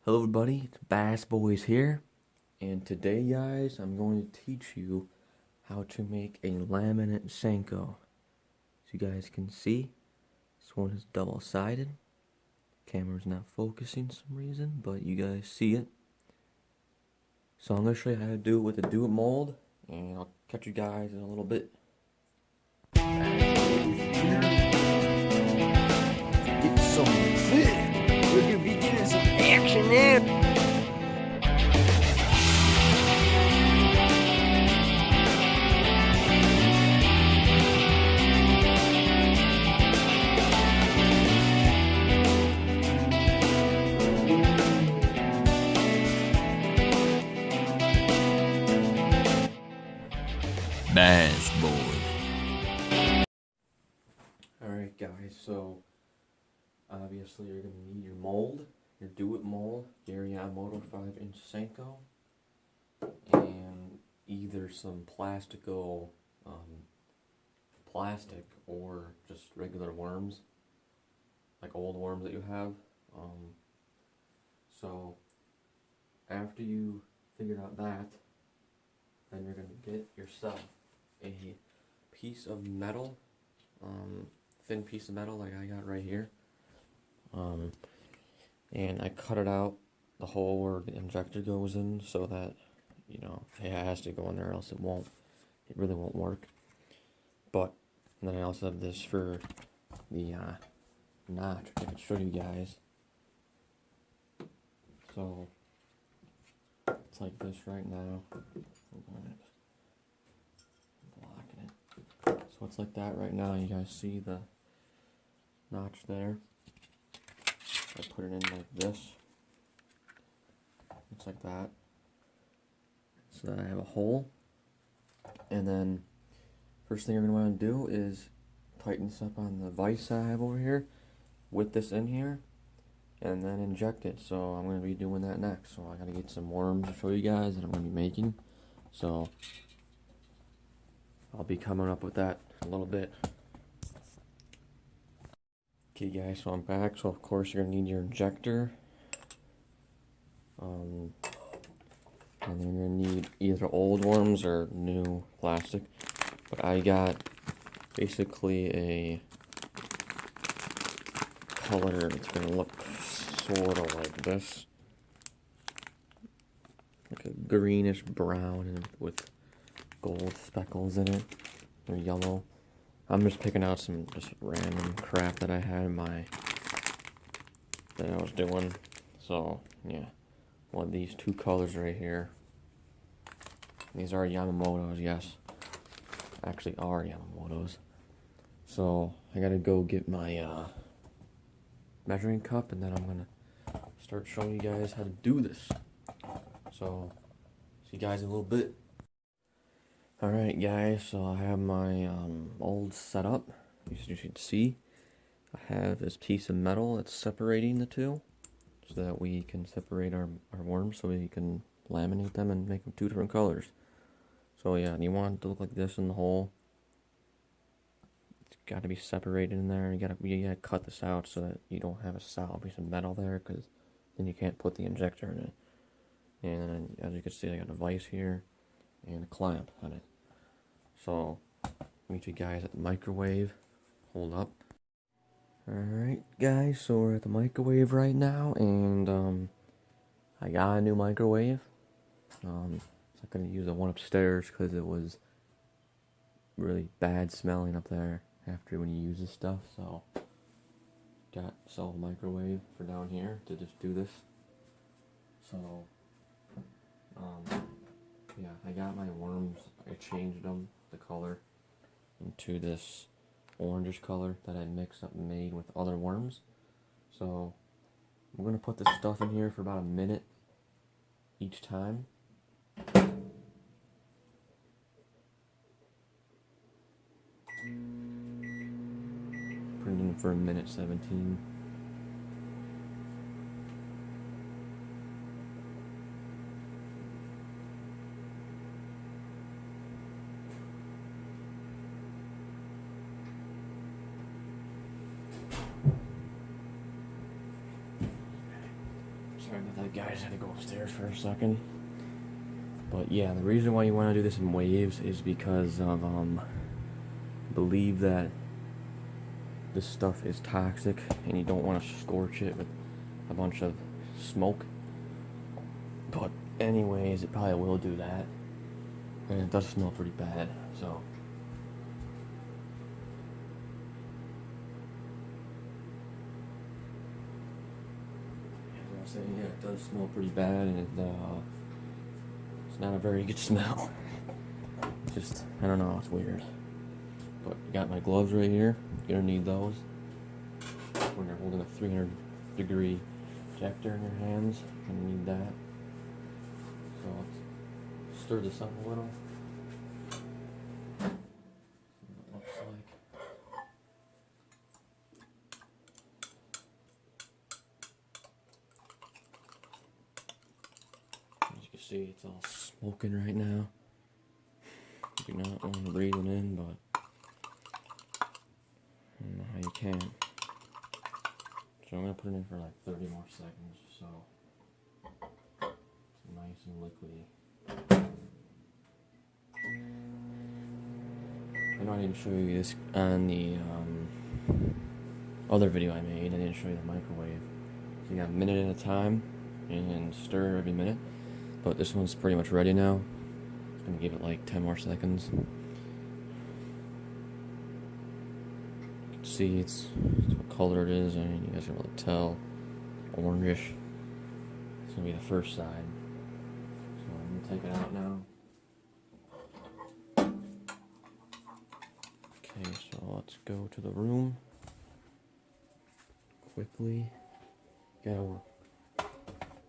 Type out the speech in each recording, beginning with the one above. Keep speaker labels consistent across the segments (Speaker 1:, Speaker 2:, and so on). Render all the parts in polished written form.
Speaker 1: Hello everybody, it's Bass Boys here, and today guys, I'm going to teach you how to make a laminate senko. As you guys can see, this one is double-sided. Camera's not focusing for some reason, but you guys see it. So I'm going to show you how to do it with the do-it mold, and I'll catch you guys in a little bit.
Speaker 2: Get some fit. We're gonna be getting some action there.
Speaker 3: Bass Boys.
Speaker 1: Alright guys, so obviously you're going to need your mold, your do-it mold, your Yamamoto 5-inch senko, and either some plastic or just regular worms, like old worms that you have. So after you figure out that, then you're going to get yourself a piece of metal, thin piece of metal like I got right here. And I cut it out, the hole where the injector goes in, so that, you know, it has to go in there, else it really won't work. But, and then I also have this for the notch, I can show you guys. So, it's like this right now. Blocking it. So it's like that right now. You guys see the notch there? I put it in like this. It's like that. So that I have a hole. And then first thing you're going to want to do is tighten this up on the vise I have over here with this in here, and then inject it. So I'm going to be doing that next. So I got to get some worms to show you guys that I'm going to be making. So I'll be coming up with that in a little bit. Okay guys, so I'm back. So of course you're going to need your injector. And then you're going to need either old worms or new plastic. But I got basically a color that's going to look sort of like this. Like a greenish brown and with gold speckles in it, or yellow. I'm just picking out some just random crap that I had in that I was doing. So yeah, one of these two colors right here. These are Yamamoto's, yes, actually are Yamamoto's. So I gotta go get my measuring cup, and then I'm gonna start showing you guys how to do this. So see you guys in a little bit. Alright guys, so I have my mold set up. As you should see, I have this piece of metal that's separating the two, so that we can separate our worms, so we can laminate them and make them two different colors. So yeah, you want it to look like this in the hole. It's got to be separated in there. You gotta cut this out so that you don't have a solid piece of metal there, because then you can't put the injector in it. And as you can see, I got a vise here and a clamp on it. So meet you guys at the microwave. Hold up. Alright guys, so we're at the microwave right now, and I got a new microwave. I'm not gonna use the one upstairs because it was really bad smelling up there after when you use this stuff. So got a microwave for down here to just do this. So yeah, I got my worms. I changed them, the color, into this orangish color that I mixed up and made with other worms. So I'm gonna put this stuff in here for about a minute each time. Put it in for a minute 17. Sorry about that, guys. I had to go upstairs for a second. But yeah, the reason why you want to do this in waves is because of believe that this stuff is toxic and you don't want to scorch it with a bunch of smoke. But anyways, it probably will do that. And it does smell pretty bad, so. As I was saying, yeah, it does smell pretty bad, and it's not a very good smell. Just, I don't know, it's weird. But you got my gloves right here. You're gonna need those when you're holding a 300-degree projector in your hands. You're gonna need that. So let's stir this up a little. See what it looks like. As you can see, it's all smoking right now. I do not want to breathe it in, but I don't know how you can. So I'm going to put it in for like 30 more seconds, so it's nice and liquidy. I know I didn't show you this on the other video I made. I didn't show you the microwave. So you got a minute at a time and stir every minute. But this one's pretty much ready now. I'm going to give it like 10 more seconds. You can see it's what color it is. I mean, you guys can really tell. Orangish. It's going to be the first side. So I'm going to take it out now. Okay, so let's go to the room. Quickly. Gotta work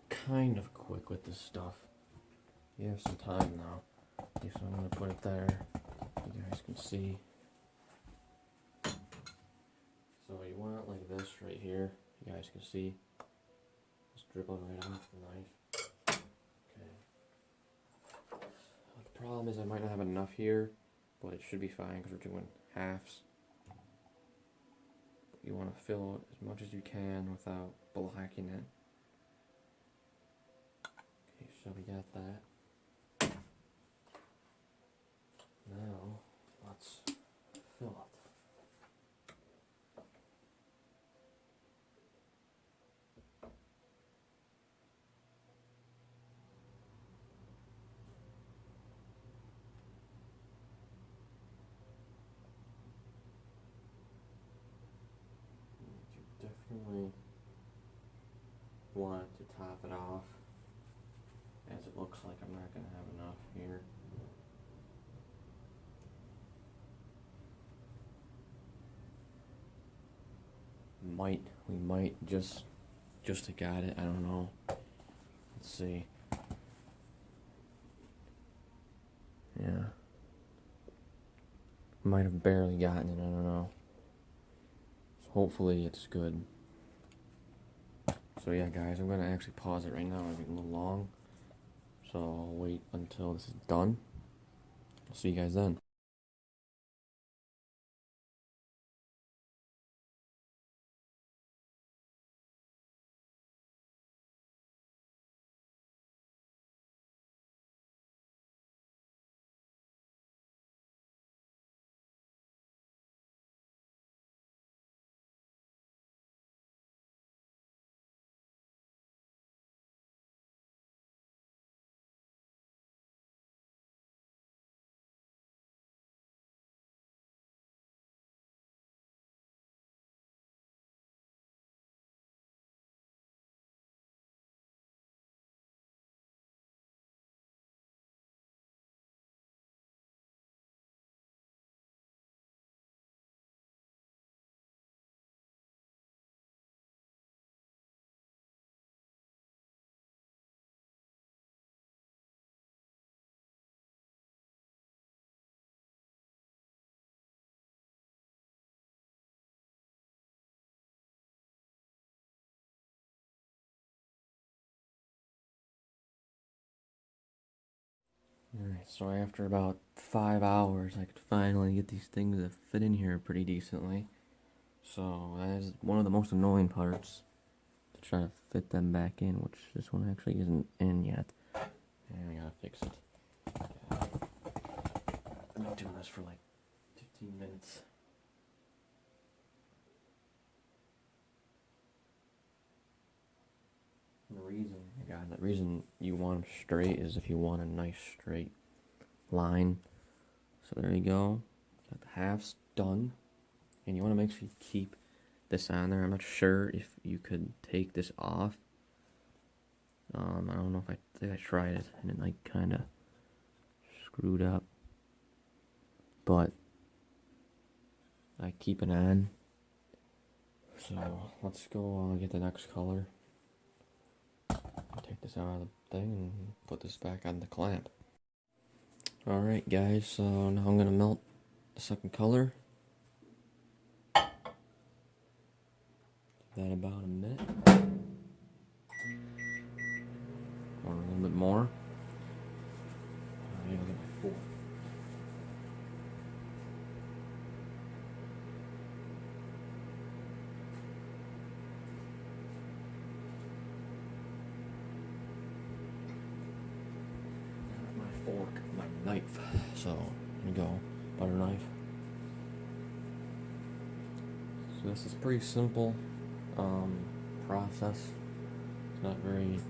Speaker 1: kind of quick with this stuff. You have some time now. Okay, so I'm gonna put it there. You guys can see. So you want it like this right here. You guys can see. Just dribble right off the knife. Okay. The problem is I might not have enough here, but it should be fine because we're doing halves. You want to fill it as much as you can without blacking it. Okay, so we got that. Now, let's fill it. You definitely want to top it off, as it looks like I'm not going to have enough here. We might just have got it. I don't know. Let's see. Yeah. Might have barely gotten it. I don't know. So hopefully it's good. So yeah, guys, I'm gonna actually pause it right now. I'm getting a little long, so I'll wait until this is done. I'll see you guys then. Alright, so after about 5 hours, I could finally get these things to fit in here pretty decently. So that is one of the most annoying parts, to try to fit them back in, which this one actually isn't in yet. And I gotta fix it. I've been doing this for like 15 minutes. The reason you want them straight is if you want a nice straight line. So there you go. Got the halves done. And you want to make sure you keep this on there. I'm not sure if you could take this off. I don't know if I think I tried it and it like kind of screwed up. But I keep it on. So let's go get the next color. Take this out of the thing and put this back on the clamp. Alright guys, so now I'm going to melt the second color. Give that about a minute. Or a little bit more. Alright, I'll get my fork. Fork, my knife. So here we go, butter knife. So this is pretty simple process. It's not very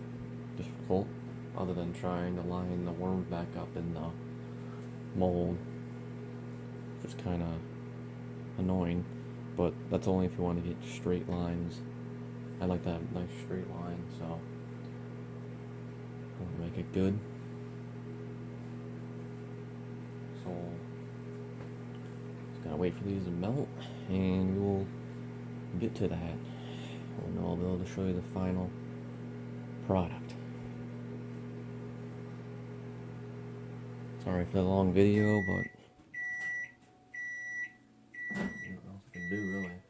Speaker 1: difficult, other than trying to line the worms back up in the mold, which is kind of annoying. But that's only if you want to get straight lines. I like that nice straight line, so I'll make it good. So, just gotta wait for these to melt, and we will get to that. And I'll be able to show you the final product. Sorry for the long video, but nothing else I can do really.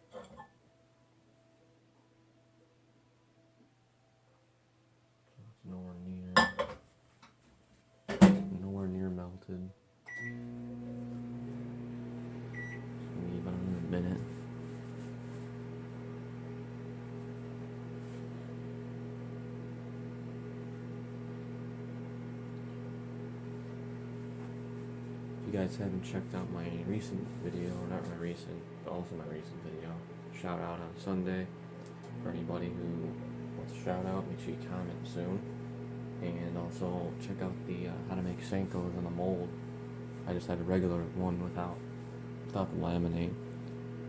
Speaker 1: It's nowhere near melted. Maybe about a minute. If you guys haven't checked out my recent video, or not my recent, but also my recent video, shout out on Sunday. For anybody who wants a shout out, make sure you comment soon. And also check out the how to make senkos on the mold. I just had a regular one without the laminate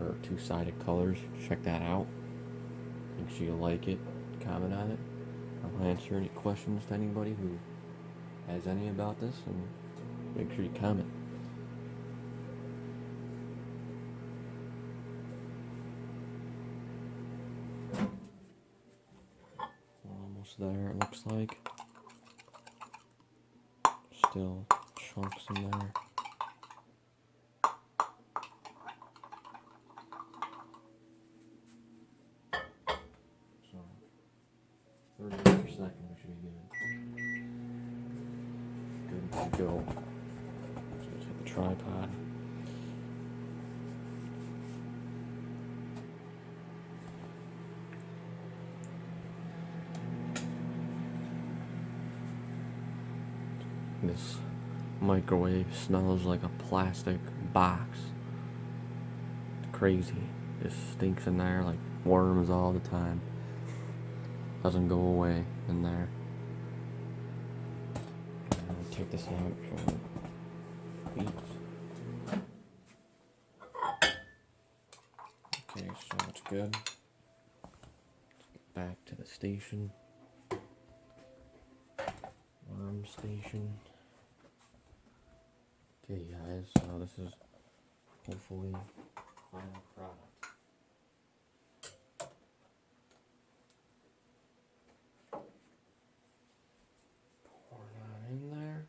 Speaker 1: or two-sided colors. Check that out. Make sure you like it, comment on it. I'll answer any questions to anybody who has any about this, and make sure you comment. Almost there, it looks like. Still chunks in there. So 30 per second, we should be good. Good to go. Just gonna take the tripod. This microwave smells like a plastic box. It's crazy. It stinks in there like worms all the time. Doesn't go away in there. I'll take this out for beats. Okay, so it's good. Let's get back to the station. Worm station. Okay guys, so this is hopefully final product. Pour that in there.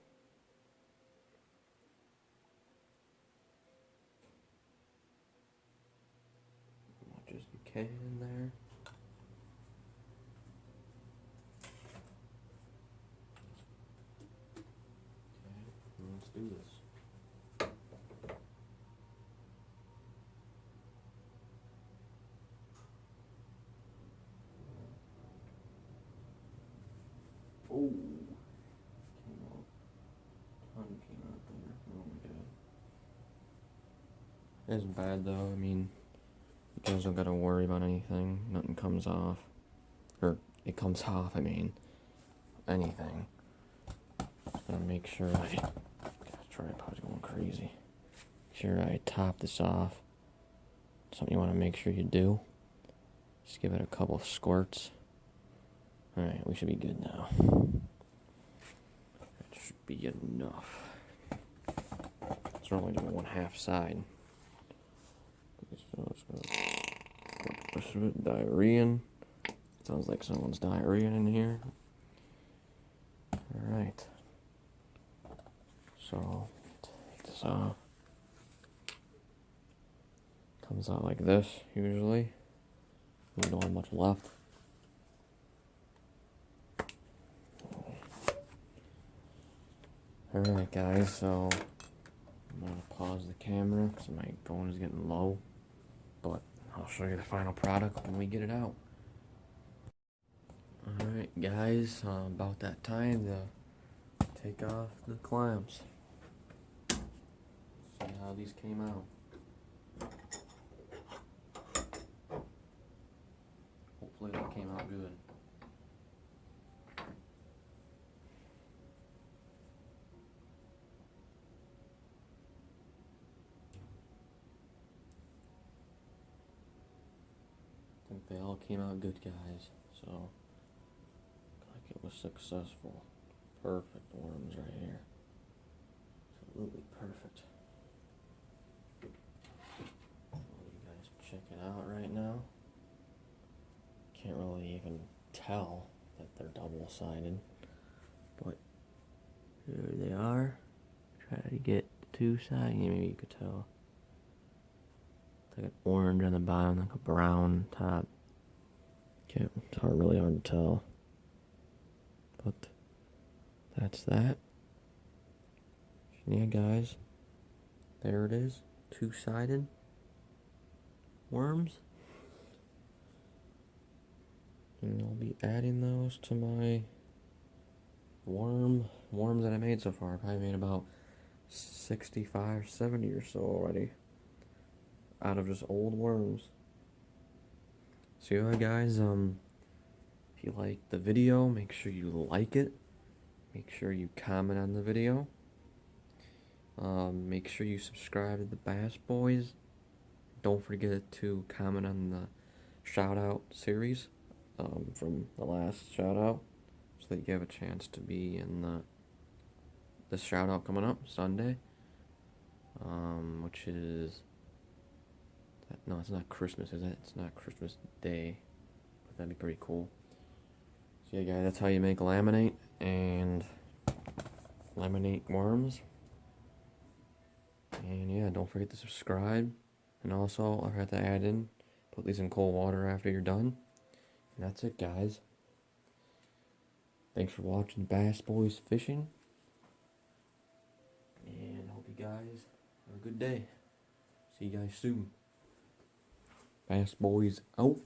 Speaker 1: Much as you can in there. Okay, let's do this. Oh, came out. Ton came out there. Oh my god. It isn't bad though. I mean, you guys don't gotta worry about anything. Nothing comes off. Or, it comes off, I mean. Anything. Just gotta make sure I... Gosh, tripod's going crazy. Make sure I top this off. Something you want to make sure you do. Just give it a couple of squirts. Alright, we should be good now. That should be enough. So we're only doing 1/2 side. So it's gonna diarrhea. Sounds like someone's diarrhea in here. Alright. So, take this off. Comes out like this, usually. We don't have much left. Alright guys, so I'm gonna pause the camera because my phone is getting low. But I'll show you the final product when we get it out. Alright guys, about that time to take off the clamps. See how these came out. Hopefully they came out good. I think they all came out good, guys. So, like it was successful. Perfect worms right here. Absolutely perfect. Well, you guys check it out right now. Can't really even tell that they're double-sided, but here they are. Try to get two-sided. Yeah, maybe you could tell. It's like an orange on the bottom, like a brown top. It's really hard to tell, but that's that. Yeah, guys, there it is. Two-sided worms. And I'll be adding those to my worms that I made so far. I probably made about 65, 70 or so already out of just old worms. So yeah, guys, if you like the video, make sure you like it. Make sure you comment on the video. Make sure you subscribe to the Bass Boys. Don't forget to comment on the shout out series from the last shout out, so that you have a chance to be in the shout out coming up Sunday, which is no, it's not Christmas, is it? It's not Christmas Day, but that'd be pretty cool. So yeah, guys, that's how you make laminate and laminate worms. And yeah, don't forget to subscribe. And also, I forgot to add in, put these in cold water after you're done. And that's it, guys. Thanks for watching Bass Boys Fishing. And I hope you guys have a good day. See you guys soon. Bass Boys out.